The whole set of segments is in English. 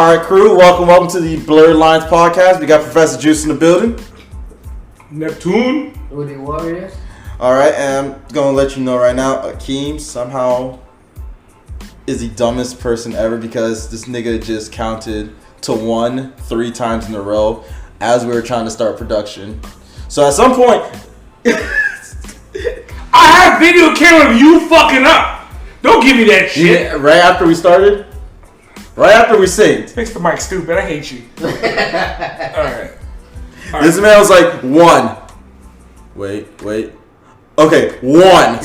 All right, crew. Welcome to the Blerd Lines podcast. We got Professor Juice in the building. Neptune. Woody Warriors. All right, and I'm gonna let you know right now, Akeem somehow is the dumbest person ever because this nigga just counted to 1 3 times in a row as we were trying to start production. So at some point, I have video camera of you fucking up. Don't give me that shit. yeah, right after we started, right after we synced, Fix the mic, stupid. I hate you. Alright. this man was like 1. Wait. Okay, 1.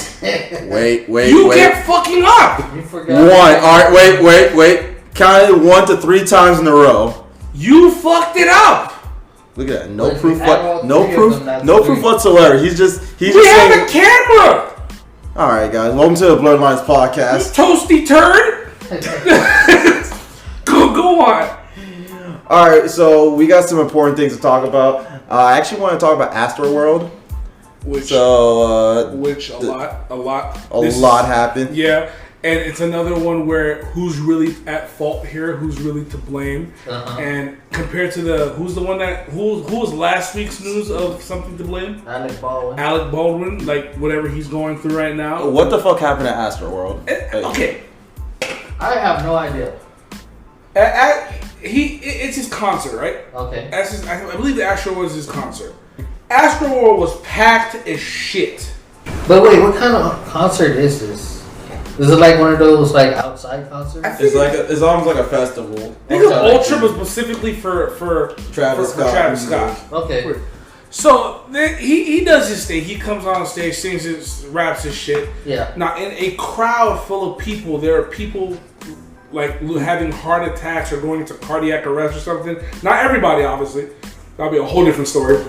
Wait. You kept fucking up. You forgot. 1. All right, wait. Counted 1 to 3 times in a row. You fucked it up. Look at that. But if you add all No three proof of them, that's no three. proof whatsoever. He's just We have a camera. All right, guys. Welcome to the Blerd Lines You podcast. toasty turd. Go on. All right, so we got some important things to talk about. I actually want to talk about Astroworld. Which So a lot. a lot happened. Yeah, and it's another one where who's really at fault here, who's really to blame, and compared to who was last week's news of something to blame? Alec Baldwin. Alec Baldwin, like whatever he's going through right now. What the fuck happened at Astroworld? Okay, I have no idea. it's his concert, right? Okay. I believe the Astroworld was his concert. Astroworld was packed as shit. But wait, what kind of concert is this? Is it like one of those like outside concerts? It's almost like a festival. I think the Ultra was specifically for Travis Scott. Okay. So he does his thing. He comes on stage, sings his, raps his shit. Yeah. Now in a crowd full of people, there are people like having heart attacks or going into cardiac arrest or something. Not everybody, obviously. That'll be a whole different story.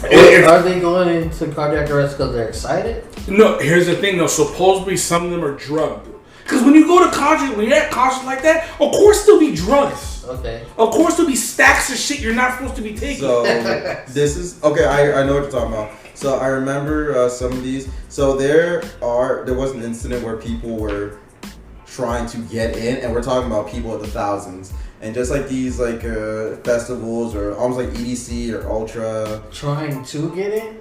Wait, are they going into cardiac arrest because they're excited? No, here's the thing though. Supposedly some of them are drugged. Because when you go to concerts, when you're at concerts like that, of course there'll be drugs. Okay. Of course there'll be stacks of shit you're not supposed to be taking. So this is okay. I know what you're talking about. So I remember some of these. So there was an incident where people were trying to get in, and we're talking about people of the thousands. And just like these festivals or almost like EDC or Ultra, Trying to get in?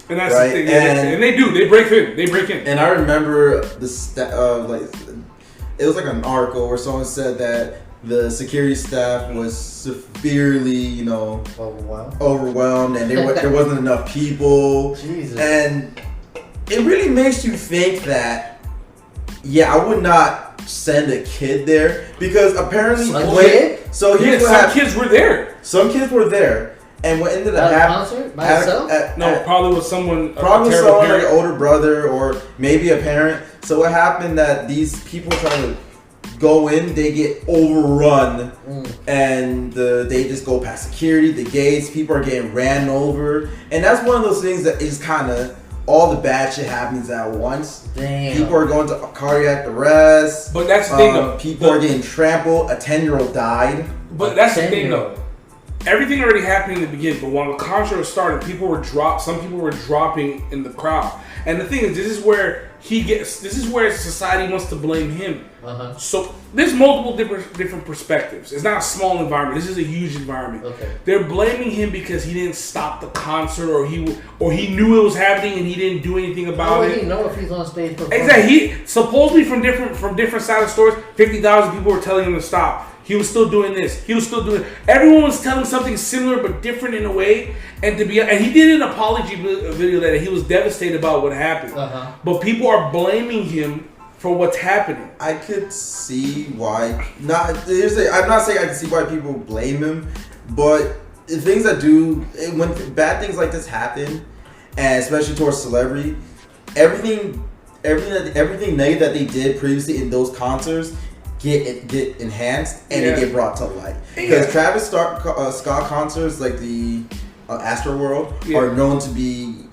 And that's right? the thing. And they do. They break in. And I remember it was like an article where someone said that the security staff was severely, overwhelmed, and there wasn't enough people. Jesus. And it really makes you think that, I would not send a kid there because apparently Some kids were there. Some kids were there, and what ended up happening? Concert by itself? Probably with someone. Probably with someone like parent. an older brother or maybe a parent. So what happened that these people trying to go in, they get overrun, and they just go past security, the gates. People are getting ran over, and that's one of those things that is kind of. All the bad shit happens at once. Damn. People are going to cardiac arrest. But that's the thing though. People are getting trampled. A 10-year-old died. But that's the thing though. Everything already happened in the beginning, but when the concert was started, some people were dropping in the crowd. And the thing is, this is where society wants to blame him. So there's multiple different perspectives. It's not a small environment. This is a huge environment. Okay. They're blaming him because he didn't stop the concert, or he knew it was happening and he didn't do anything about it. How would he know if he's on stage performing? Exactly. He supposedly from different side of stores, 50,000 people were telling him to stop. He was still doing this. He was still doing. Everyone was telling something similar but different in a way. And he did an apology video that he was devastated about what happened. But people are blaming him for what's happening. I could see why. I'm not saying I can see why people blame him, but the things when bad things like this happen, and especially towards celebrity, everything negative that they did previously in those concerts get enhanced and they get brought to light. Because Travis Scott concerts like the Astroworld are known to be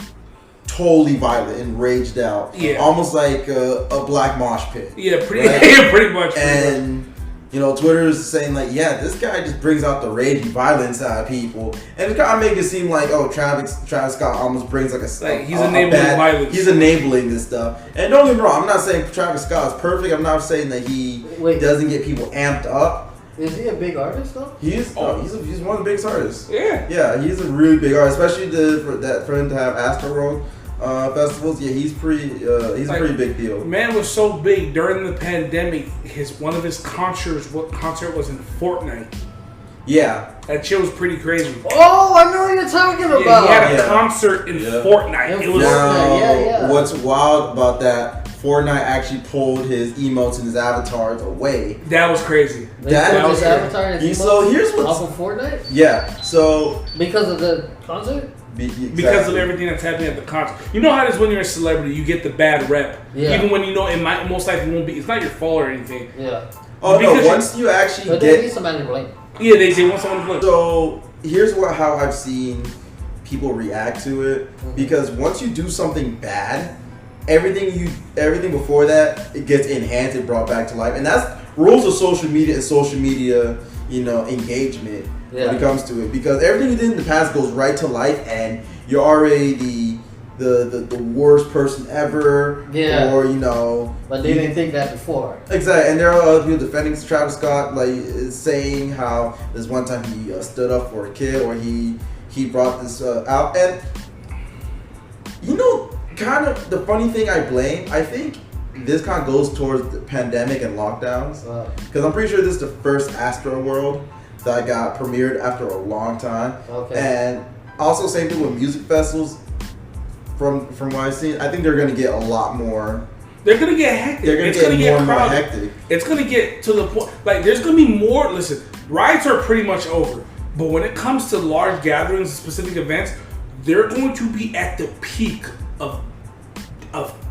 totally violent and raged out. Almost like a black mosh pit. Pretty much. And Twitter is saying like, this guy just brings out the rage and violence out of people, and it's kind of making it seem like, Travis Scott almost brings like he's enabling violence. He's enabling this stuff. And don't get me wrong, I'm not saying Travis Scott is perfect. I'm not saying that he doesn't get people amped up. Is he a big artist though? He's one of the biggest artists. Yeah. Yeah, he's a really big artist, especially for him to have Astroworld festivals. Yeah, he's a pretty big deal. Man was so big during the pandemic. One of his concert was in Fortnite. Yeah, that shit was pretty crazy. Oh, I know what you're talking about. Yeah, he had a concert in Fortnite. It was What's wild about that? Fortnite actually pulled his emotes and his avatars away. That was crazy. That was avatar and his so here's what's off of Fortnite. Yeah. So because of the concert. Because of everything that's happening at the concert. You know how it is when you're a celebrity, you get the bad rep. Yeah. Even when you know it might most likely won't be. It's not your fault or anything. Yeah. Oh no! Once you actually but they need somebody to blame. Yeah, they want someone to blame. So here's how I've seen people react to it. Mm-hmm. Because once you do something bad, everything before that it gets enhanced and brought back to life, and that's rules of social media and social media, engagement when it comes to it. Because everything you did in the past goes right to life, and you're already the worst person ever. Yeah. Or But they didn't think that before. Exactly, and there are other people defending Travis Scott, saying how this one time he stood up for a kid, or he brought this out, and kind of the funny thing I think this kind of goes towards the pandemic and lockdowns, because I'm pretty sure this is the first Astro World that got premiered after a long time. Okay. And also same thing with music festivals. From what I've seen, I think they're going to get a lot more. They're going to get hectic. It's going to get more hectic. It's going to get to the point. There's going to be more. Listen, riots are pretty much over. But when it comes to large gatherings, specific events, they're going to be at the peak of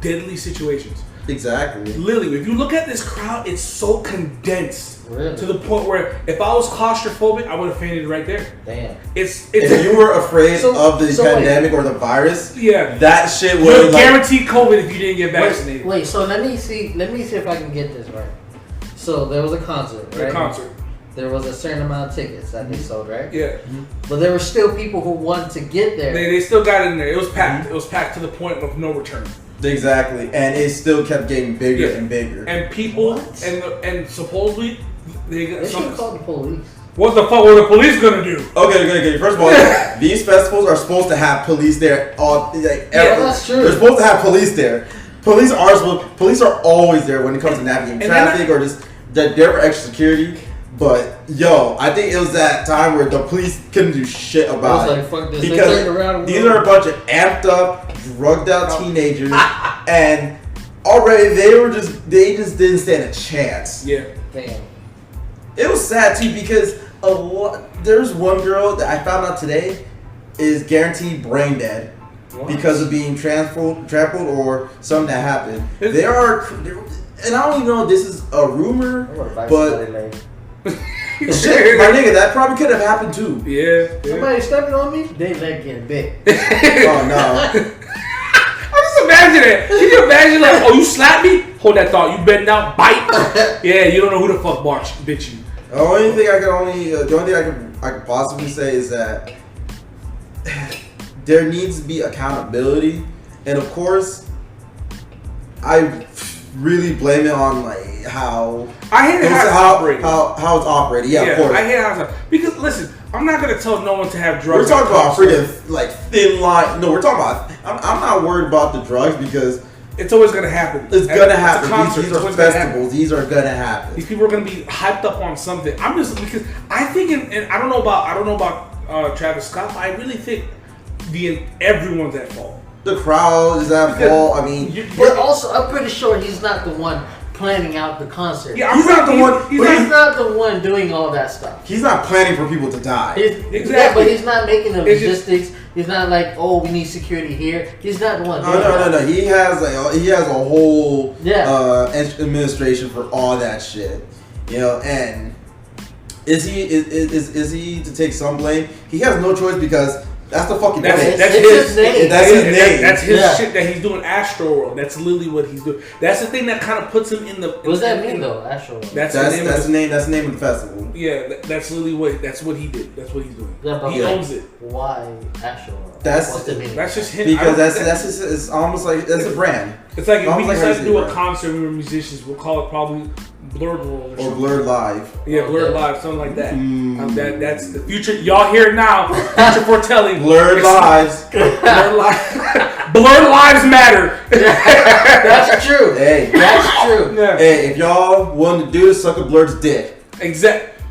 deadly situations. Exactly. Literally, if you look at this crowd, it's so condensed. Really? To the point where if I was claustrophobic, I would have fainted right there. Damn. If you were afraid of the pandemic or the virus, that shit would you're guaranteed COVID if you didn't get vaccinated. Wait, so let me see if I can get this right. So there was a concert, right? A concert. There was a certain amount of tickets that they sold, right? Yeah. Mm-hmm. But there were still people who wanted to get there. They still got in there. It was packed. Mm-hmm. It was packed to the point of no return. Exactly, and it still kept getting bigger and bigger. And people, and supposedly they should call the police. What the fuck were the police gonna do? Okay. First of all, these festivals are supposed to have police there. That's true. They're supposed to have police there. Police are always there when it comes to navigating traffic or just they're there for extra security. But I think it was that time where the police couldn't do shit about it. Fuck this. Because these are a bunch of amped up, drugged out teenagers, and already they just didn't stand a chance. Yeah. Damn. It was sad too because there's one girl that I found out today is guaranteed brain dead because of being trampled or something that happened. And I don't even know if this is a rumor, but. Shit, my nigga, that probably could have happened too. Yeah. Somebody stepping on me, they leg getting big. Oh no. I just imagine it. Can you imagine you slapped me? Hold that thought. You bend down, bite. Yeah, you don't know who the fuck bit you. The only thing I could possibly say is that there needs to be accountability, and of course, I really blame it on how I hate how it's operating. How it's operating. Yeah, of course. I hate how it's because listen, I'm not gonna tell no one to have drugs. We're talking about freaking thin line. No, we're talking about. I'm not worried about the drugs because it's always gonna happen. It's gonna happen. These are festivals. These are gonna happen. These people are gonna be hyped up on something. I'm just because I think, and I don't know about Travis Scott, but I really think everyone's at fault. The crowd is at fault. I mean, but also I'm pretty sure he's not the one planning out the concert. Yeah, he's not the one. He's not the one doing all that stuff. He's not planning for people to die. Exactly. Yeah, but he's not making the logistics. He's not we need security here. He's not the one. No. He has a whole administration for all that shit. And is he to take some blame? He has no choice because. That's the fucking that's name. That's his name. That's his name. That's his shit that he's doing. Astro World. That's literally what he's doing. That's the thing that kind of puts him in the. What does that mean though? Astro World. That's the name. That's the name of the festival. Yeah, that's literally what. That's what he did. That's what he's doing. Yeah, he owns it. Why Astro World? That's just him. Because that's just, it's almost like that's a brand. It's like if we decide to do a concert, we were musicians. We'll call it probably Blerd World or Blerd Live. Yeah, Blerd Live, something like that. That's the future. Y'all hear it now. Future foretelling. Blerd Lives. Blerd Lives. Blerd Lives Matter. That's true. Hey, that's true. Yeah. Hey, if y'all willing to do this, suck a Blerd's dick. Exactly.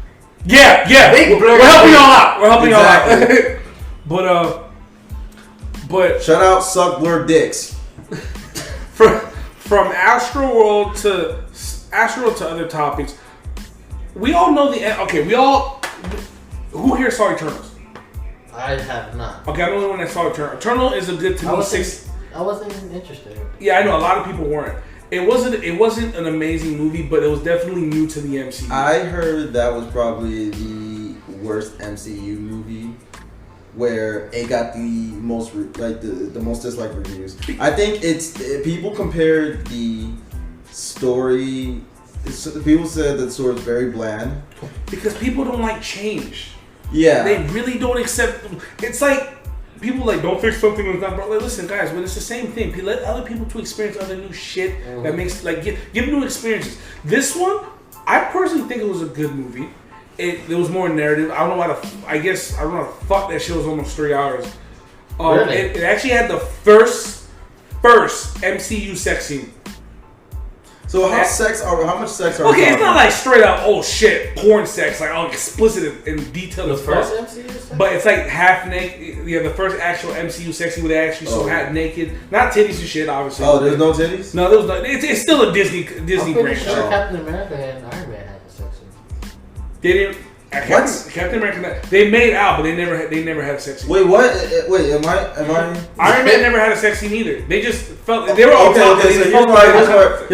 Yeah. Big We're helping y'all out. We're helping y'all out. But shout out, suck Blerd dicks. From Astroworld to other topics, we all know the end. Okay, who here saw Eternals? I have not. Okay, I'm the only one that saw Eternal. Eternal is a good to me. I wasn't interested. Yeah, I know a lot of people weren't. It wasn't an amazing movie, but it was definitely new to the MCU. I heard that was probably the worst MCU movie, where it got the most the most disliked reviews. I think people compared the story. People said that the story was very bland because people don't like change. Yeah, they really don't accept. It's like people don't fix something that's not broke. Like, listen, guys, but it's the same thing. Let other people to experience other new shit that makes give new experiences. This one, I personally think it was a good movie. It was more narrative. I don't know I don't know how the fuck that shit was almost 3 hours. Really? It actually had the first MCU sex scene. So how much sex are we Okay, it's not like straight up, oh shit, porn sex, explicit and detailed as fuck. MCU sex? But it's like half naked. Yeah, the first actual MCU sex scene where they actually so half naked. Not titties and shit, obviously. Oh, there's no titties? No, there was no. It's still a Disney brand. Sure Captain America and Iron Man had the sex scene. They didn't. Captain America. They made out, but they never had a sex scene. Wait, what? Wait, am I? Iron Man never had a sex scene either. They just felt they were on top. Okay. So here's why I got lost.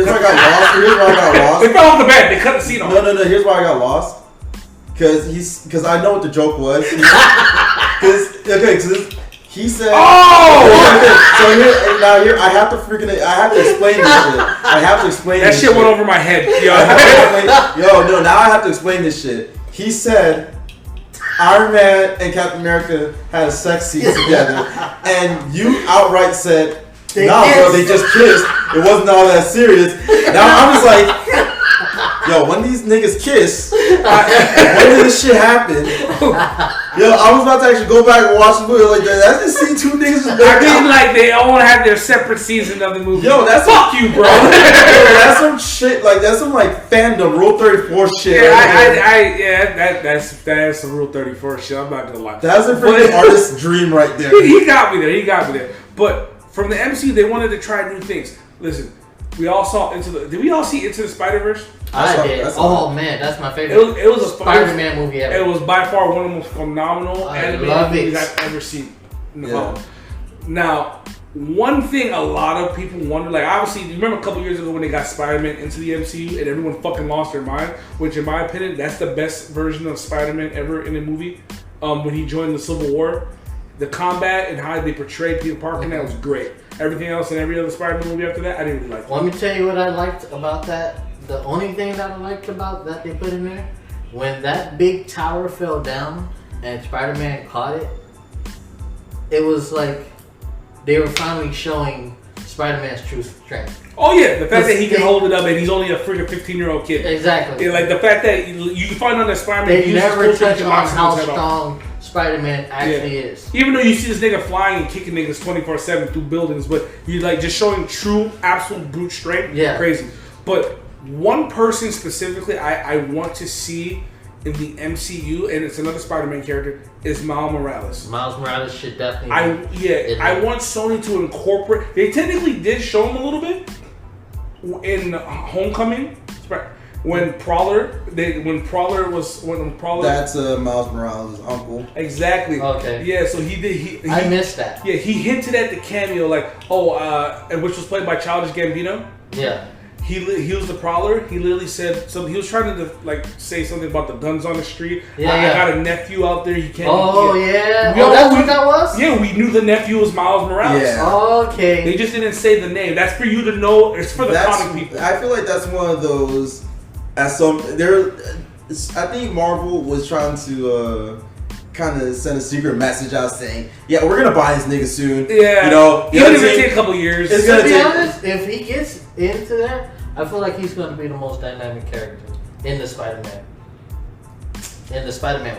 They fell off the bed. They cut the scene off. No. Here's why I got lost. Because I know what the joke was. He said. Oh! So here I have to explain this shit. I have to explain that this shit went over my head. Now I have to explain this shit. He said Iron Man and Captain America had a sex scene together, and you outright said, "Nah, bro, they just kissed. It wasn't all that serious." Now I'm just like, yo, when these niggas kiss, when did this shit happen? Yo, I was about to actually go back and watch the movie. Like, I just see two niggas. I mean, they all have their separate season of the movie. Yo, that's fuck you, bro. That's some shit. That's some fandom Rule 34 shit. That's some Rule 34 shit. I'm not gonna lie. That's a freaking artist's dream right there. He got me there. But from the MCU, they wanted to try new things. Listen, we all saw Did we all see Into the Spider-Verse? I did. Oh man, that's my favorite. It was a Spider-Man movie ever. It was by far one of the most phenomenal animated movies I've ever seen. Yeah. Now, one thing a lot of people wonder, obviously, you remember a couple years ago when they got Spider-Man into the MCU and everyone fucking lost their mind, which in my opinion, that's the best version of Spider-Man ever in a movie. When he joined the Civil War, the combat and how they portrayed Peter Parker, that was great. Everything else in every other Spider-Man movie after that, I didn't really like. Let me tell you what I liked about that. The only thing that I liked about that they put in there, when that big tower fell down and Spider-Man caught it, it was like they were finally showing Spider-Man's true strength. Oh yeah, the fact that he can hold it up and he's only a freaking 15-year-old kid. Exactly. Yeah, the fact that you find out that Spider-Man. They never touch on how strong Spider-Man actually is. Even though you see this nigga flying and kicking niggas 24/7 through buildings, but you just showing true, absolute brute strength. Yeah, crazy. But one person specifically I want to see in the MCU, and it's another Spider-Man character, is Miles Morales. Miles Morales should definitely. I want Sony to incorporate. They technically did show him a little bit in Homecoming when Prowler. That's Miles Morales' uncle. Exactly. Okay. Yeah. So he did. I missed that. Yeah. He hinted at the cameo, and which was played by Childish Gambino. Yeah. He was the Prowler. He literally said something. He was trying to say something about the guns on the street. Yeah, I got a nephew out there. He can't. Yeah. That's what that was. Yeah, we knew the nephew was Miles Morales. Yeah. Okay. They just didn't say the name. That's for you to know. It's for the comic people. I feel like that's one of those. I think Marvel was trying to kind of send a secret message out saying, "Yeah, we're gonna buy this nigga soon." Yeah. You know, even if it takes a couple years. To be honest, if he gets into that, I feel like he's going to be the most dynamic character in the Spider-Man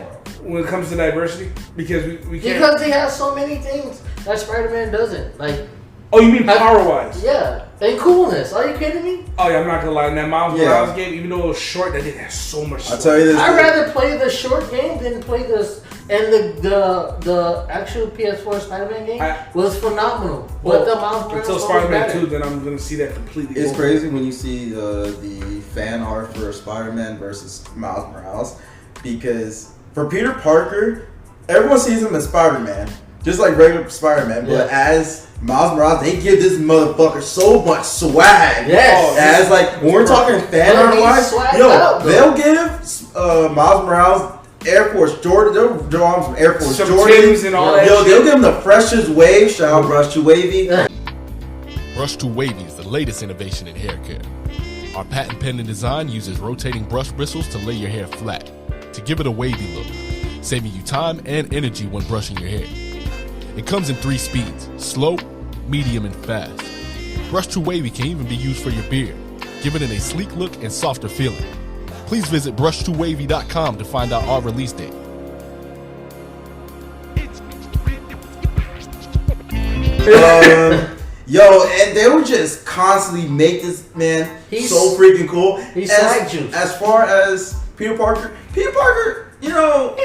world. When it comes to diversity, because we can't. Because he has so many things that Spider-Man doesn't. Like, oh, you mean power-wise? Yeah, and coolness. Are you kidding me? Oh yeah, I'm not gonna lie. In that Miles Morales game, even though it was short, that did have so much. I'll tell you this. I'd rather play the short game than play this. And the actual PS4 Spider-Man game was phenomenal. But the Miles Morales until Spider-Man 2, then I'm gonna see that completely. It's crazy when you see the fan art for Spider-Man versus Miles Morales, because for Peter Parker, everyone sees him as Spider-Man, just like regular Spider-Man. But as Miles Morales, they give this motherfucker so much swag. Yes. As like when we're talking fan art wise, they'll give Miles Morales Air Force Jordan. They'll draw him some Air Force Jordans and all that. Yo, they'll give him the freshest wave. Shout out Brush to Wavy. Brush to Wavy is the latest innovation in hair care. Our patent pending design uses rotating brush bristles to lay your hair flat, to give it a wavy look, saving you time and energy when brushing your hair. It comes in 3 speeds: slow, medium, and fast. Brush to Wavy can even be used for your beard, giving it a sleek look and softer feeling. Please visit brush2wavy.com to find out our release date. Yo, and they would just constantly make this man so freaking cool. He's swag juice. As far as Peter Parker, you know,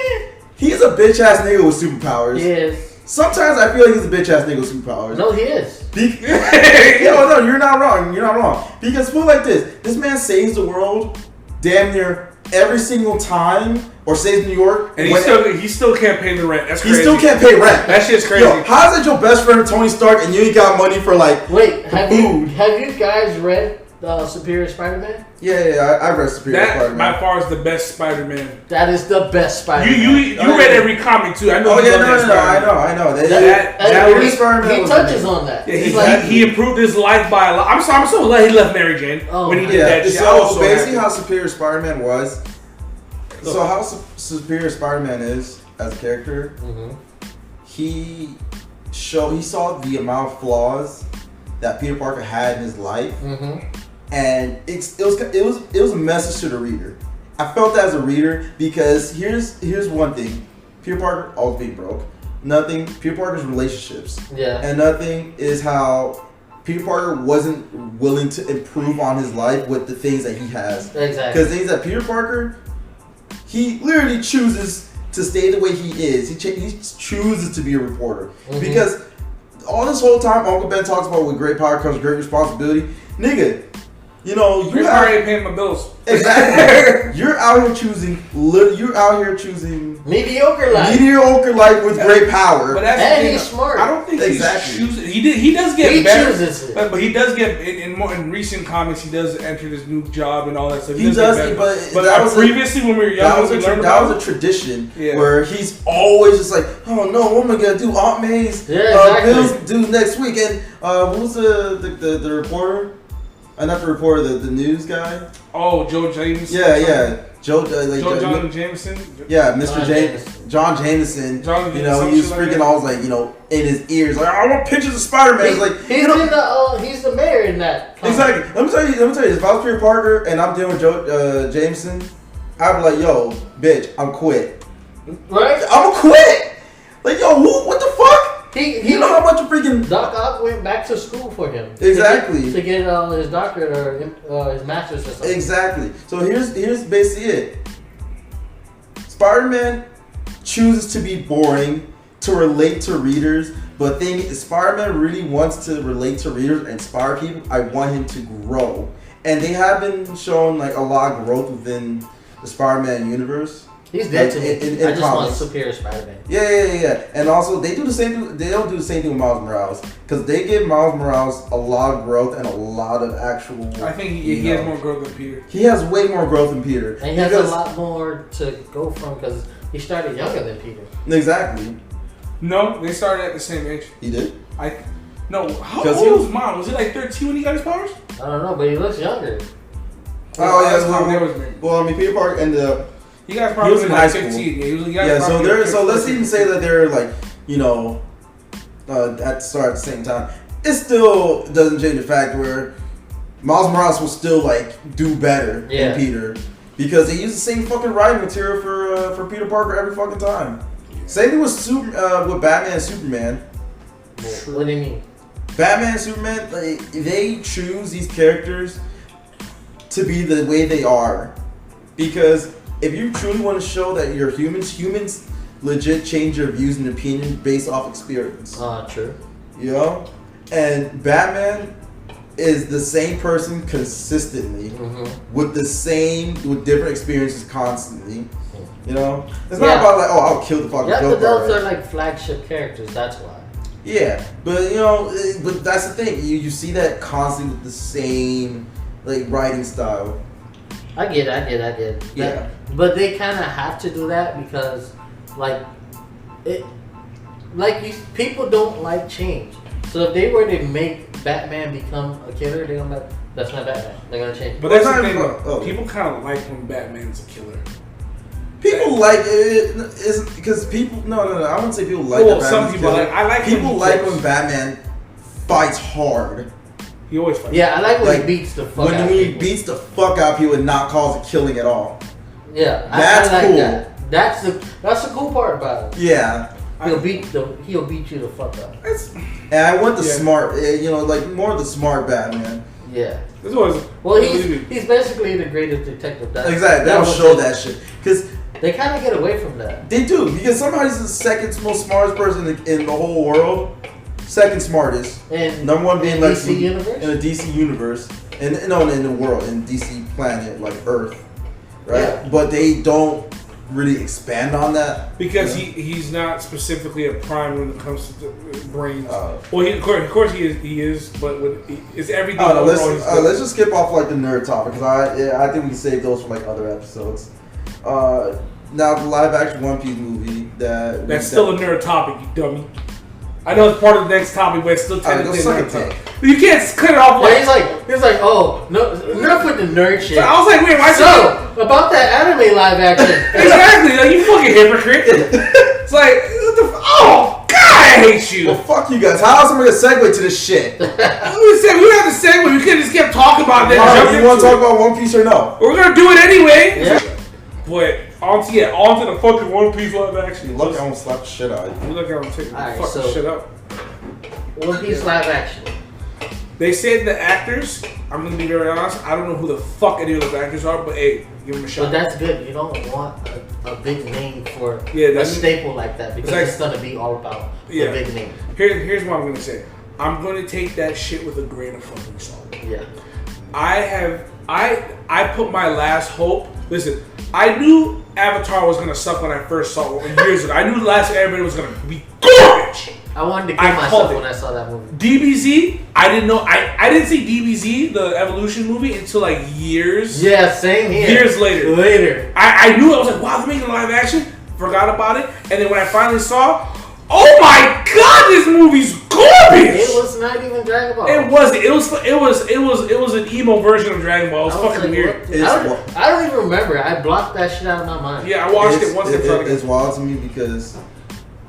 he's a bitch ass nigga with superpowers. He is. Sometimes I feel like he's a bitch ass nigga with superpowers. No, he is. No, you're not wrong. You're not wrong. Because put it like this man saves the world damn near every single time, or saves New York, and he still can't pay the rent. That's crazy. He still can't pay rent. That shit's crazy. Yo, how's it your best friend Tony Stark and you ain't got money for like have you guys read Superior Spider-Man? Yeah, I read Superior Spider-Man. That by far is the best Spider-Man. That is the best Spider-Man. You read every comic too. I know. I know. He touches on that. Yeah, he improved his life by a lot. I'm so glad he left Mary Jane when he did that. So basically, how Superior Spider-Man was. So how Superior Spider-Man is as a character, he saw the amount of flaws that Peter Parker had in his life, and it was a message to the reader. I felt that as a reader because here's one thing: Peter Parker always being broke. Peter Parker's relationships, and nothing is how Peter Parker wasn't willing to improve on his life with the things that he has. Exactly. Because things that Peter Parker, he literally chooses to stay the way he is. He chooses to be a reporter. Because all this whole time, Uncle Ben talks about with great power comes great responsibility. Nigga, you know, you already paying my bills. Exactly. You're out here choosing mediocre life with great power. But that's and he's smart. I don't think he's choosing. He does get better. Chooses it. But he does get in recent comics. He does enter this new job and all that stuff. He does, but that was previously when we were young. That was a tradition where he's always just like, oh no, what am I gonna do? Aunt May's bills due next week. And who's the reporter? Not the reporter, the news guy. Oh, Joe Jameson. Yeah. John Jameson. Yeah, Mr. John Jameson. You know, he was freaking always like, you know, in his ears, like, I want pictures of Spider-Man. He's the mayor in that comic. Exactly. Let me tell you, if I was Peter Parker and I'm dealing with Joe Jameson, I'd be like, yo, bitch, I'm quit. Right? I'm quit. Like, yo, what the fuck? You know how much a freaking Doc Ock went back to school for him. Exactly. To get his doctorate or his master's or something. Exactly. So here's basically it. Spider-Man chooses to be boring to relate to readers, but Spider-Man really wants to relate to readers and inspire people. I want him to grow, and they have been showing like a lot of growth within the Spider-Man universe. He's dead to me. I just want Superior Spider-Man. Yeah. And also, they do the same thing. They don't do the same thing with Miles Morales because they give Miles Morales a lot of growth and a lot of actual. I think he has more growth than Peter. He has way more growth than Peter. And he has a lot more to go from because he started younger than Peter. Exactly. No, they started at the same age. He did. No. How old was Miles? Was he like 13 when he got his powers? I don't know, but he looks younger. Oh yeah. Well, I mean, Peter Parker ended up. He was in high school. 15. So let's even say that they're like, you know, at the start at the same time. It still doesn't change the fact where Miles Morales will still like do better than Peter because they use the same fucking writing material for Peter Parker every fucking time. Same thing with Batman and Superman. What do you mean? Batman and Superman, they choose these characters to be the way they are. Because if you truly want to show that you're humans legit change their views and opinions based off experience. True. You know? And Batman is the same person consistently with different experiences constantly. You know? It's not about like, oh, I'll kill the fucking Joker. Yeah, but those are like flagship characters, that's why. Yeah, but you know, but that's the thing. You see that constantly with the same like writing style. I get it. Yeah. But they kind of have to do that because, people don't like change. So if they were to make Batman become a killer, they're gonna be, that's not Batman. They're gonna change. But that's the thing, though. People kind of like when Batman's a killer. People like it is because people. No. I wouldn't say people like. Well, some people like. I like people like when Batman fights hard. He always fights. Yeah, I like when he beats the fuck out of people. When he beats the fuck out of people and not cause a killing at all. Yeah, that's I like cool. That. That's the cool part about it. Yeah. He'll beat you the fuck up. And I want the smart, more of the smart Batman. Yeah. This was he's basically the greatest detective. Exactly. They don't show that shit because they kind of get away from that. They do because somehow he's the second most smartest person in the whole world. Second smartest. And number one being Lex DC universe? In the DC universe, in the world, in DC planet like Earth, right? Yeah. But they don't really expand on that because he's not specifically a prime when it comes to the brains. Of course he is, but it's everything. Let's just skip off like the nerd topic because I think we can save those for like other episodes. Now the live action One Piece movie that's still a nerd topic, you dummy. I know it's part of the next topic, but it's still technically a nerd topic. You can't cut it off. He's like, oh, no, enough with the nerd shit. So I was like, wait, why? So about that anime live action. Exactly, like you fucking hypocrite. It's like, oh God, I hate you. Well, fuck you guys. How else am I gonna segue to this shit? We have to segue. We could just kept talking about that. You want to talk about One Piece or no? We're gonna do it anyway. Yeah. But on to the fucking One Piece live action. Look, I almost slapped the shit out of you. Look, I'm taking the fucking shit up. One Piece live action. They said the actors, I'm going to be very honest, I don't know who the fuck any of those actors are, but hey, give them a shot. But that's good. You don't want a big name for a staple like that because it's going to be all about the big name. Here's what I'm going to say. I'm going to take that shit with a grain of fucking salt. Yeah. I put my last hope. Listen, I knew Avatar was gonna suck when I first saw it years ago. I knew The Last Airbender was gonna be garbage. I wanted to kill myself when I saw that movie. DBZ, I didn't know. I didn't see DBZ, the Evolution movie, until like years. Yeah, same here. Years later. I knew. I was like, wow, they're making live action. Forgot about it, and then when I finally saw, oh my god, this movie's garbage. It was not even Dragon Ball. It wasn't. It was an emo version of Dragon Ball. It was fucking weird. I don't even remember. I blocked that shit out of my mind. Yeah, I watched it once. It's wild to me because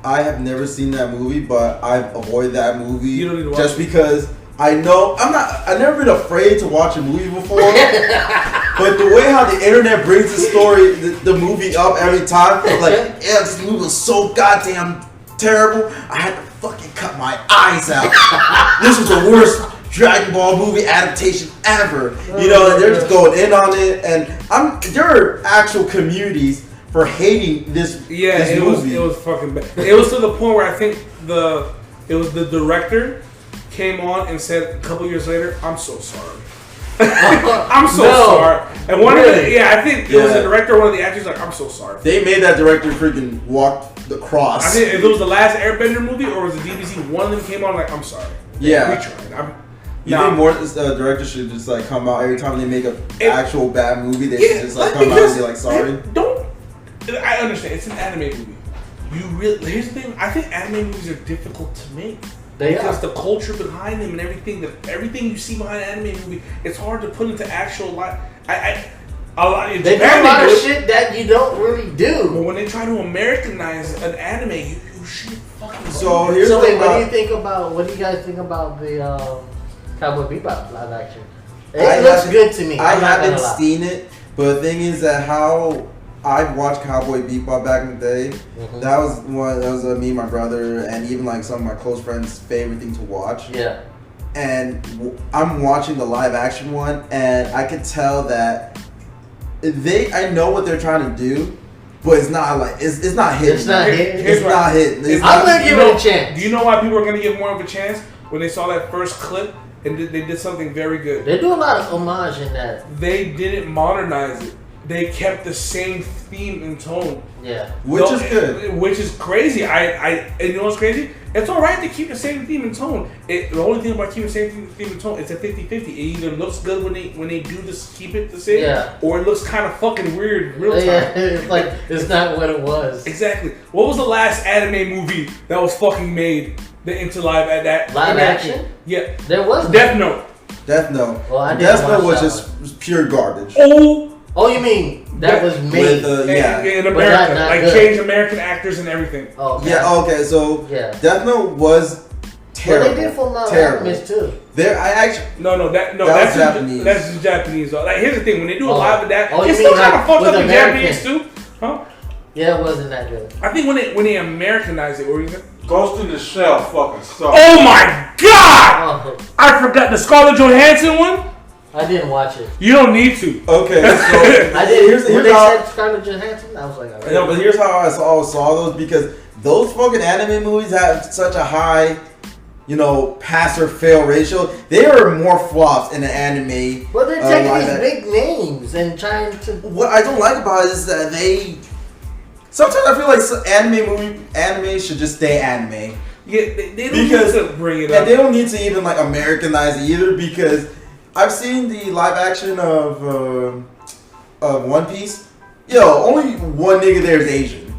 I have never seen that movie, but I've avoided that movie you don't need to watch just because I know I've never been afraid to watch a movie before. But the way how the internet brings the story, the movie up every time, like, yeah, this movie was so goddamn terrible, I had to fucking cut my eyes out. This was the worst Dragon Ball movie adaptation ever. You know, and they're just going in on it, and there are actual communities for hating this. Yeah, this movie. It was fucking bad. It was to the point where I think the director came on and said a couple years later, "I'm so sorry." I'm so sorry. And one of the I think it was the director, one of the actors, like, I'm so sorry. They made that director freaking walk the cross. I think if it was the last Airbender movie or was it DBZ, one of them came on like, I'm sorry. Yeah. We tried. You think more directors should just like come out every time they make an actual bad movie? They should just like come out and be like, sorry. I understand. It's an anime movie. Here's the thing. I think anime movies are difficult to make. Because the culture behind them and everything you see behind an anime movie, it's hard to put into actual life. They do a lot of shit that you don't really do. But when they try to Americanize an anime, you should fucking. So what do you guys think about the Cowboy Bebop live action? It looks good to me. I haven't seen it, but the thing is that how I've watched Cowboy Bebop back in the day. Mm-hmm. That was me and my brother, and even like some of my close friends' favorite thing to watch. Yeah. And I'm watching the live action one, and I could tell that I know what they're trying to do, but it's not like it's not hitting. It's not hitting. It's not hitting. I'm gonna give it a chance. Do you know why people are gonna give more of a chance when they saw that first clip and they did something very good? They do a lot of homage in that. They didn't modernize it. They kept the same theme and tone. Yeah. Which is good. Which is crazy. And you know what's crazy? It's alright to keep the same theme and tone. The only thing about keeping the same theme and tone, it's a 50-50. It either looks good when they do this, keep it the same, or it looks kind of fucking weird in real time. Yeah, it's like, it's not what it was. Exactly. What was the last anime movie that was fucking made into live action? Yeah. There was Death Note. Death Note. Well, I didn't Death Note watch was just pure garbage. Oh, you mean that was made in America, like good. Changed American actors and everything. Oh, okay. Yeah. Okay. So Death Note was terrible. Well, they did full animes too. That's Japanese. That's Japanese. Like, here's the thing: when they do a live adapt, it's still kind of fucked up in Japanese too, huh? Yeah, it wasn't that good. I think when they Americanized it, or even Ghost in the Shell fucking sucks. Oh my god! I forgot the Scarlett Johansson one. I didn't watch it. You don't need to. Okay, so I did. Here's when they said Scarlett Johansson, I was like, right. No, but here's how I saw those, because those fucking anime movies have such a high, pass or fail ratio. They are more flops in the anime. Well, they're taking these big names and trying to. What I don't like about it is that sometimes I feel like anime should just stay anime. Yeah, they don't need to bring it up, and they don't need to even like Americanize it either, because I've seen the live action of One Piece. Yo, only one nigga there is Asian.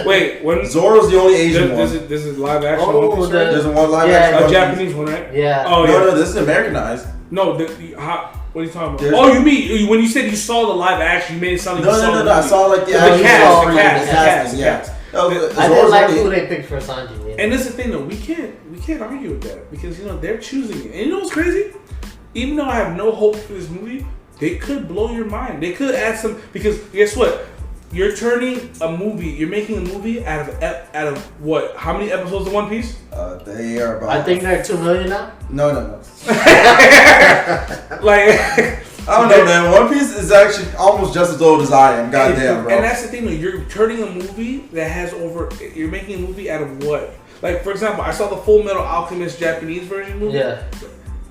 Wait, Zoro's the only Asian one. This is live action. Oh, One Piece, right? There's one live action. A Japanese one, right? Yeah. Oh, no, this is Americanized. No, what are you talking about? You mean when you said you saw the live action, you made it sound like you saw No. I saw like the cast. I didn't like who they picked for Sanji. Yeah. And that's the thing, though. We can't argue with that, because they're choosing it. And you know what's crazy? Even though I have no hope for this movie, they could blow your mind. They could add some, because guess what? You're making a movie out of what? How many episodes of One Piece? They are about. I think they're 2 million now. No. Like, I don't know, man. One Piece is actually almost just as old as I am. Goddamn, bro. And that's the thing, though. You're turning a movie that has you're making a movie out of what? Like, for example, I saw the Full Metal Alchemist Japanese version movie. Yeah.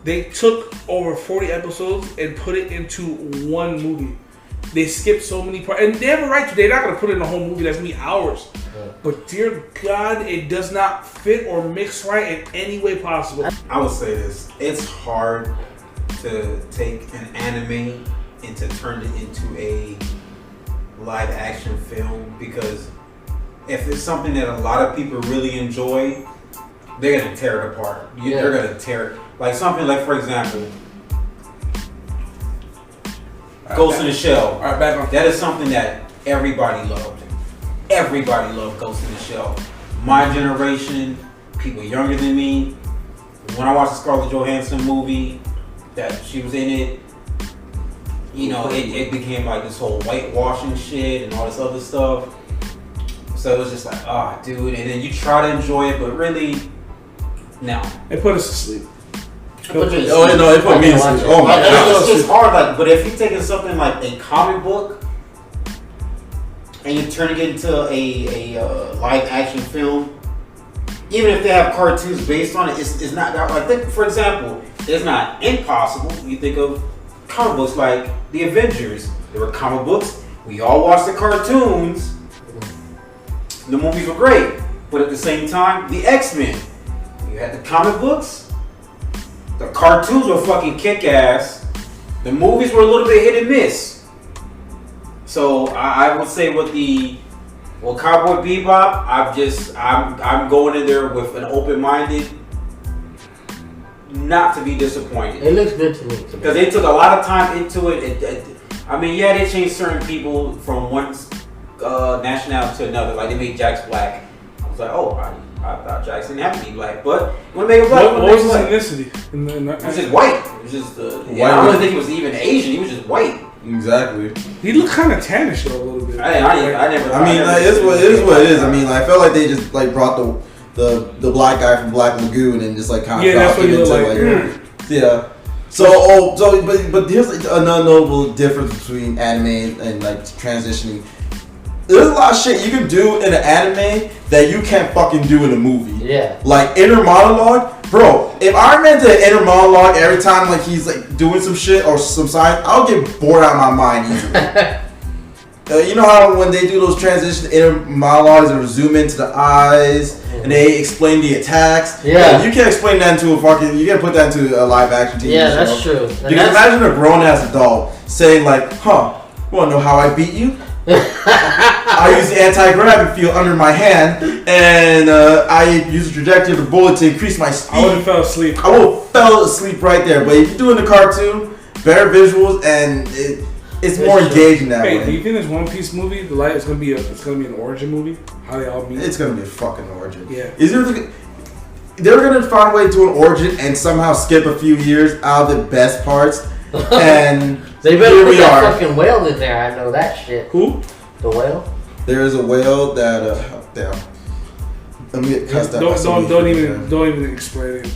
They took over 40 episodes and put it into one movie. They skipped so many parts, and they have a right to. They're not gonna put it in a whole movie that's gonna be hours. Yeah. But dear God, it does not fit or mix right in any way possible. I would say this: it's hard to take an anime and to turn it into a live action film, because if it's something that a lot of people really enjoy, they're gonna tear it apart. They're gonna tear it. Like something like, for example, Ghost in the Shell. That is something that everybody loved. Everybody loved Ghost in the Shell. My generation, people younger than me, when I watched the Scarlett Johansson movie, that she was in it, it became like this whole whitewashing shit and all this other stuff. So it was just like, dude. And then you try to enjoy it, but really, no. It put us to sleep. It put me to sleep. Oh my God. It's just hard, but if you're taking something like a comic book and you're turning it into a live action film, even if they have cartoons based on it, it's not that. Like, think, for example, it's not impossible. You think of comic books like the Avengers. There were comic books. We all watched the cartoons. The movies were great, but at the same time, the X-Men. You had the comic books. The cartoons were fucking kick-ass. The movies were a little bit hit and miss. So I would say with Cowboy Bebop, I'm going in there with an open-minded, not to be disappointed. It looks good to me. Because they took a lot of time into it. They changed certain people from one nationality to another. Like, they made Jax black. I was like, I thought Jackson had to be black, but when they make him black, What was his ethnicity? He was just white. It was just I don't think he was even Asian. He was just white. Exactly. He looked kind of tannish though a little bit. I never. I mean, like, it is what it is. I mean, like, I felt like they just like brought the black guy from Black Lagoon and just like kind of dropped him into yeah. So but here's another notable difference between anime and like transitioning. There's a lot of shit you can do in an anime that you can't fucking do in a movie. Yeah. Like inner monologue, bro. If Iron Man did an inner monologue every time like he's like doing some shit or some science, I'll get bored out of my mind easily. You know how when they do those transition inner monologues or zoom into the eyes and they explain the attacks? Yeah. You can't explain that into a fucking. You can't put that into a live action TV show. Yeah, that's true. Because imagine a grown ass adult saying like, "Huh, wanna know how I beat you? I use the anti-gravity field under my hand, and I use the trajectory of the bullet to increase my speed." I would have fell asleep. I would have fell asleep right there. But if you're doing the cartoon, better visuals, and it's more engaging that Hey, way. do you think this One Piece movie, it's gonna be an origin movie? How they all meet? It's gonna be a fucking origin. Yeah. They're gonna find a way to do an origin and somehow skip a few years out of the best parts, and They better here put we that are. fucking whale in there. I know that shit. Who? The whale? There is a whale that damn. Let me get cussed out. by somebody Don't for even that. don't even explain it.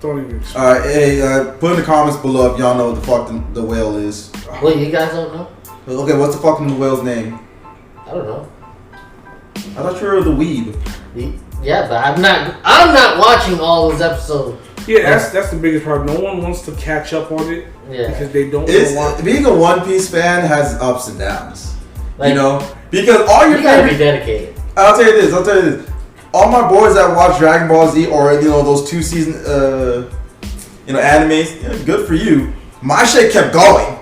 Don't even explain. Alright, hey, put in the comments below if y'all know what the fuck the whale is. Wait, you guys don't know? Okay, what's the fucking whale's name? I don't know. I thought you were the weeb. Yeah, but I'm not watching all those episodes. Yeah, that's the biggest part. No one wants to catch up on it because they don't want. Being a One Piece fan has ups and downs. Like, you know? Because all your you gotta favorite be dedicated. I'll tell you this. All my boys that watch Dragon Ball Z or those 2 season animes, good for you. My shit kept going.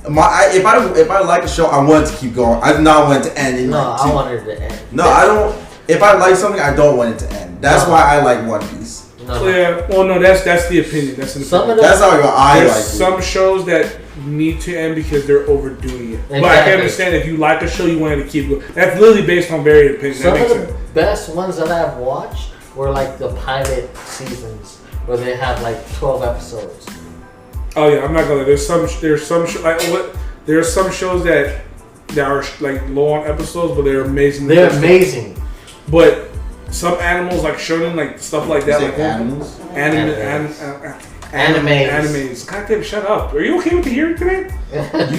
If I like a show, I want it to keep going. I do not want it to end. I wanted it to end. No, I don't. If I like something, I don't want it to end. That's why I like One Piece. Yeah, well, no, that's the opinion. That's that's how I There's like it. some shows that need to end because they're overdoing it. Exactly. But I can understand if you like a show, you want it to keep going. That's literally based on varied opinions. Some that of makes the sense. best ones that I've watched were like the pilot seasons where they have like 12 episodes. Oh yeah, I'm not gonna. There's some shows that are like low on episodes, but they're amazing. They're amazing. But some animals like shonen, like stuff like that, like animals. Animes. God damn, shut up. Are you okay with the hearing today?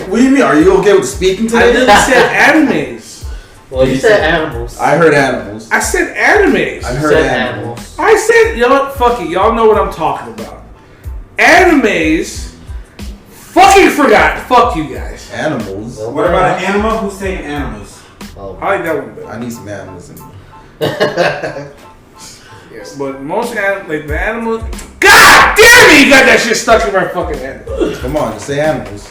What do you mean? Are you okay with the speaking I today? literally said animes. Well, you said animals. I heard animals. I said animes. I heard animals. I said, you know what? Fuck it. Y'all know what I'm talking about. Animes. Fucking forgot. Fuck you guys. Animals. What about an animal? Who's saying animals? Oh, I like that one better. I need some animals in me. Yes, but most the animals. God damn it! You got that shit stuck in my fucking head. Come on, just say animals.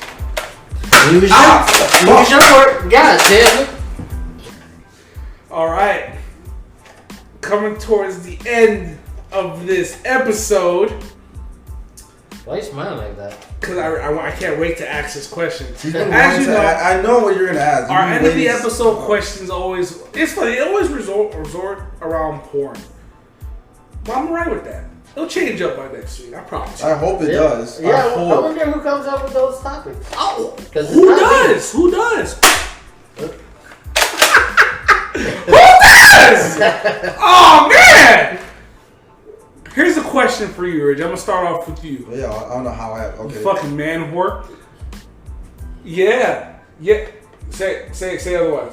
use your word. God damn it. All right. Coming towards the end of this episode. Why you smiling like that? Because I can't wait to ask this question. As you know, I As know what you're gonna ask. our end of the episode questions always, it's funny, they always resort around porn. But I'm right with that. It'll change up by next week, I promise you. I hope it does. Yeah, I I hope. wonder who comes up with those topics. Oh, 'Cause it's who not me. does? Who does? Who does? Oh man! Here's a question for you, Rich. I'm gonna start off with you. Yeah, I don't know how I. You Okay. fucking man whore. Yeah. Say otherwise.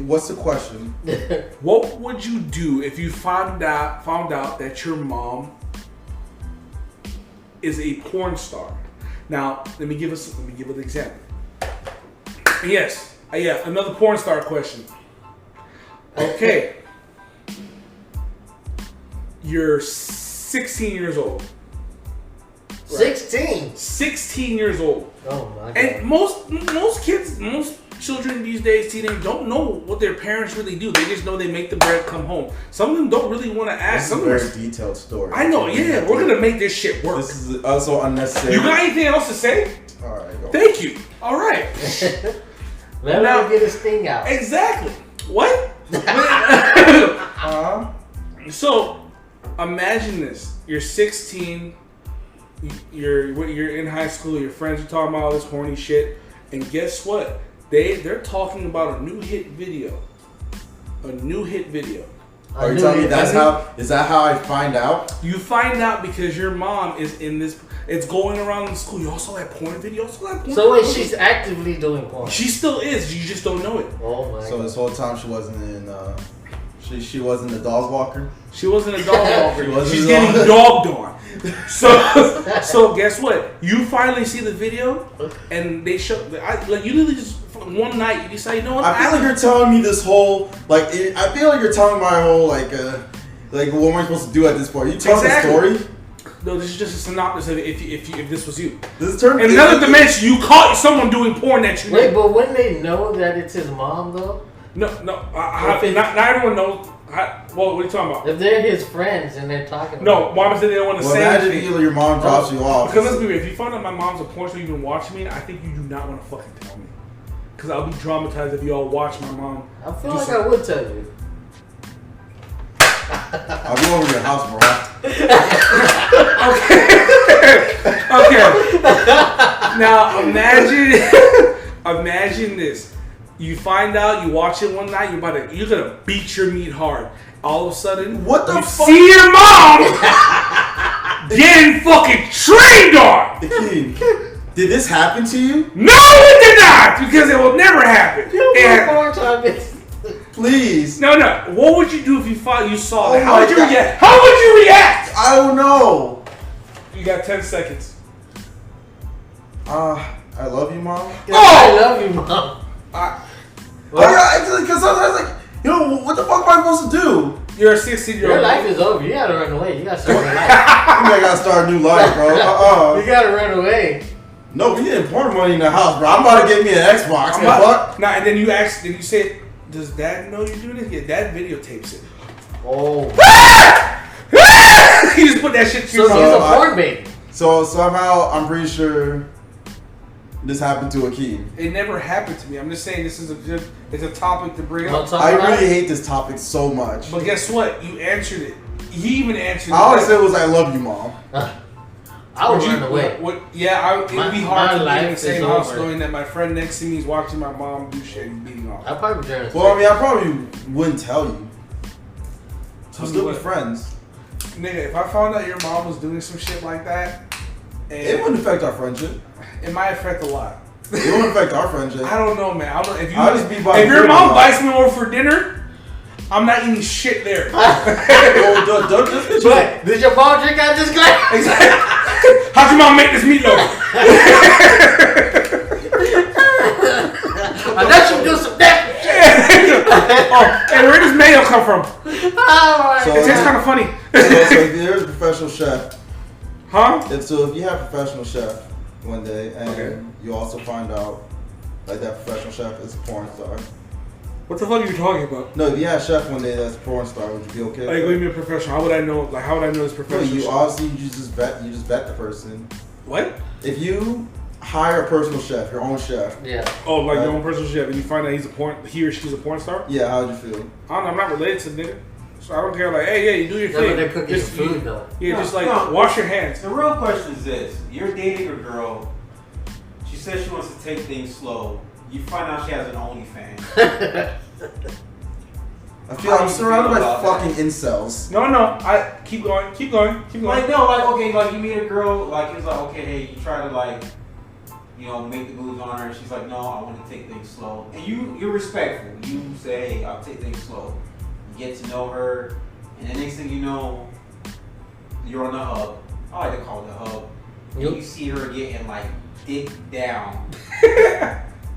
What's the question? What would you do if you found out that your mom is a porn star? Now, let me give an example. Yes. Yeah, another porn star question. Okay. You're 16 years old. Right? 16. 16 years old. Oh my god. And most kids, most children these days, teenagers, don't know what their parents really do. They just know they make the bread come home. Some of them don't really want to ask. This Some is a of very them, detailed story. I know, yeah, we're gonna make this shit work. This is also unnecessary. You got anything else to say? All right, go. Thank you. All right. Let Now- him get his thing out. Exactly. What? So, imagine this: you're 16, you're in high school, your friends are talking about all this horny shit, and guess what? They're talking about a new hit video. A new hit video. Are you telling me is that how I find out? You find out because your mom is in this. It's going around in school. You also that porn video. So wait, she's actively doing porn. She still is. You just don't know it. Oh my. So this whole time she wasn't in. She wasn't a dog walker. She wasn't a dog walker. She's a getting dogged on. So guess what? You finally see the video, and they show. Like you literally just one night you decide. You know what? I feel like you're telling me this whole I feel like you're telling my whole like what am I supposed to do at this point? You telling the story? No, this is just a synopsis of if this was you. This turn in another dimension, you caught someone doing porn that you wait, but wouldn't they know that it's his mom though? No. Not everyone knows. What are you talking about? If they're his friends and they're talking. No, mom said they don't want to say imagine anything. your mom drops you off. Because let's be real, if you find out my mom's a porn star, you've been watching me, I think you do not want to fucking tell me. Because I'll be traumatized if you all watch my mom. I feel like I would tell you. I'll be over your house, bro. Okay. Now imagine this. You find out, you watch it one night, you're gonna beat your meat hard. All of a sudden, what the fuck? See your mom getting fucking trained on. Did this happen to you? No, it did not, because it will never happen. Please. No. What would you do if you saw that? Oh How would you react? How would you react? I don't know. You got 10 seconds. I love you, mom. I love you, mom. Because sometimes, what the fuck am I supposed to do? You're a 16-year-old. Your life is over. You gotta run away. You gotta start a new life. I gotta start a new life, bro. You gotta run away. No, we need porn money in the house, bro. I'm about to get me an Xbox. And then you say, does dad know you're doing this? Yeah, dad videotapes it. Oh. You just put that shit to your mouth. So he's a porn baby. So somehow, I'm pretty sure this happened to Akeem. It never happened to me. I'm just saying this is it's a topic to bring up. I really hate this topic so much. But guess what? You answered it. He even answered it. All I said was, I love you, mom. I would run away. It would be hard to be in the same house knowing that my friend next to me is watching my mom do shit and beating off. I'd probably turn. Well, I probably wouldn't tell you. So still be friends. Nigga, if I found out your mom was doing some shit like that, it wouldn't affect our friendship. It might affect a lot. It wouldn't affect our friendship. I don't know, man. If your mom invites me over for dinner, I'm not eating shit there. But did your mom drink out this glass? Exactly. How'd your mom make this meatloaf? I know she do some damn shit. And where does mayo come from? Oh, it tastes kind of funny. So if there's a professional chef, if you have a professional chef one day and you also find out like that professional chef is a porn star. What the fuck are you talking about? No, if you had a chef one day that's a porn star, would you be okay? Like, what do you mean professional? How would I know? Like, how would I know this professional? No, you just vet the person. What? If you hire a personal chef, your own chef. Yeah. Oh, like your own personal chef, and you find out he or she's a porn star? Yeah. How would you feel? I don't know. I'm not related to the nigga, so I don't care. Like, hey, you do your thing. But they're cooking just your food though. Yeah, wash your hands. The real question is this: you're dating a girl. She says she wants to take things slow. You find out she has an OnlyFans. I feel I'm surrounded by fucking incels. No, I keep going. Like like you meet a girl, like it's like okay, hey, you try to like, make the moves on her, and she's like, no, I want to take things slow, and you're respectful. You say, hey, I'll take things slow. You get to know her, and the next thing you know, you're on the hub. I like to call it the hub. You see her getting like dick down.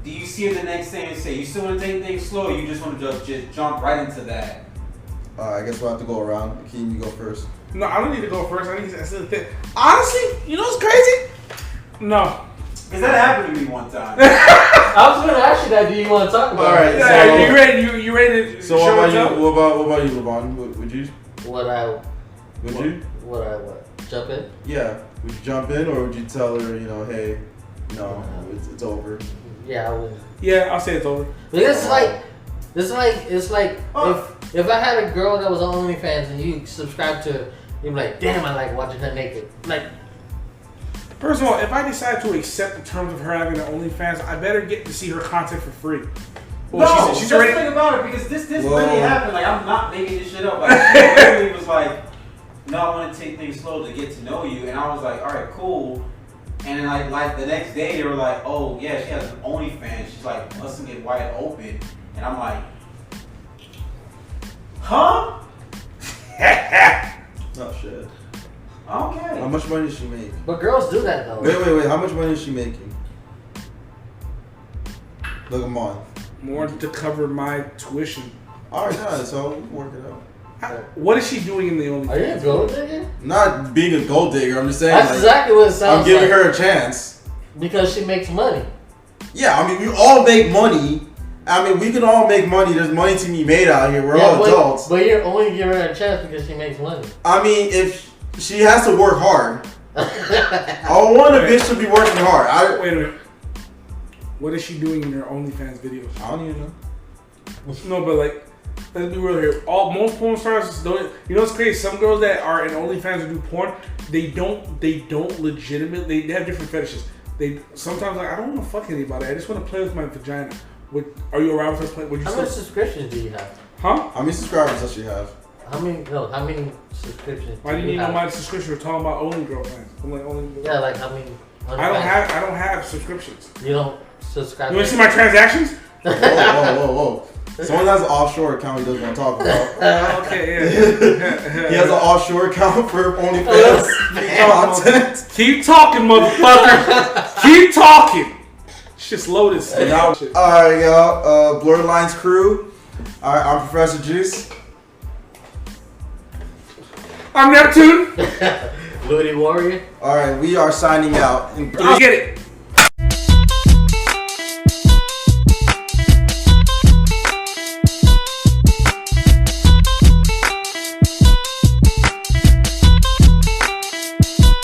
Do you see her the next day and say, you still want to take things slow, or you just want to just jump right into that? I guess we'll have to go around. Akeem, you go first. No, I don't need to go first. I need to say the thing. Honestly, you know what's crazy? No. Because that happened to me one time. I was going to ask you that. Do you want to talk about it? Alright, so you ready to so show what it about up? you? What about you, LeVon? Would you? What? Jump in? Yeah. Would you jump in, or would you tell her, hey, no, it's over? Yeah, I would. Yeah, I'll say it's over. Because It's like if I had a girl that was on OnlyFans and you subscribe to it, you'd be like, damn, I like watching her naked. Like, first of all, if I decide to accept the terms of her having an OnlyFans, I better get to see her content for free. Well, she's already think about it because this really happened. Like, I'm not making this shit up. Like, she literally was like, "No, I want to take things slow to get to know you," and I was like, "All right, cool." And then like the next day, they were like, "Oh yeah, she has an OnlyFans. She's like busting it wide open," and I'm like, "Huh?" Oh shit. Okay. How much money does she make? but girls do that though. Wait. How much money is she making? Look them on. More to cover my tuition. All right, guys, so we can work it out. What is she doing in the OnlyFans? Are you a gold digger? Not being a gold digger. I'm just saying. That's like, exactly what it sounds I'm giving like. her a chance. Because she makes money. Yeah, I mean, we all make money. I mean, we can all make money. There's money to be made out here. We're all adults. But you're only giving her a chance because she makes money. I mean, if she has to work hard, I want a bitch to be working hard. Wait a minute. What is she doing in her OnlyFans videos? I don't even know. No, but like, let's be real here. Most porn stars don't. You know what's crazy? Some girls that are in OnlyFans or do porn, they don't legitimately. They have different fetishes. They sometimes like, I don't want to fuck anybody. I just want to play with my vagina. Are you around with us playing? How many subscriptions do you have? Huh? How many subscribers does she have? How many subscriptions? Why do you need to know my subscription? We're talking about only girlfriends. I'm like only. Yeah, like how many? I don't have subscriptions. You don't subscribe. You want to see my transactions? Whoa. Someone has an offshore account he doesn't want to talk about. Okay, yeah. He has an offshore account for OnlyFans content. Keep talking, motherfucker. Keep talking. It's just Lotus. Alright, y'all. Blerd Lines crew. Alright, I'm Professor Juice. I'm Neptune. Ludi Warrior. Alright, we are signing out. Get it.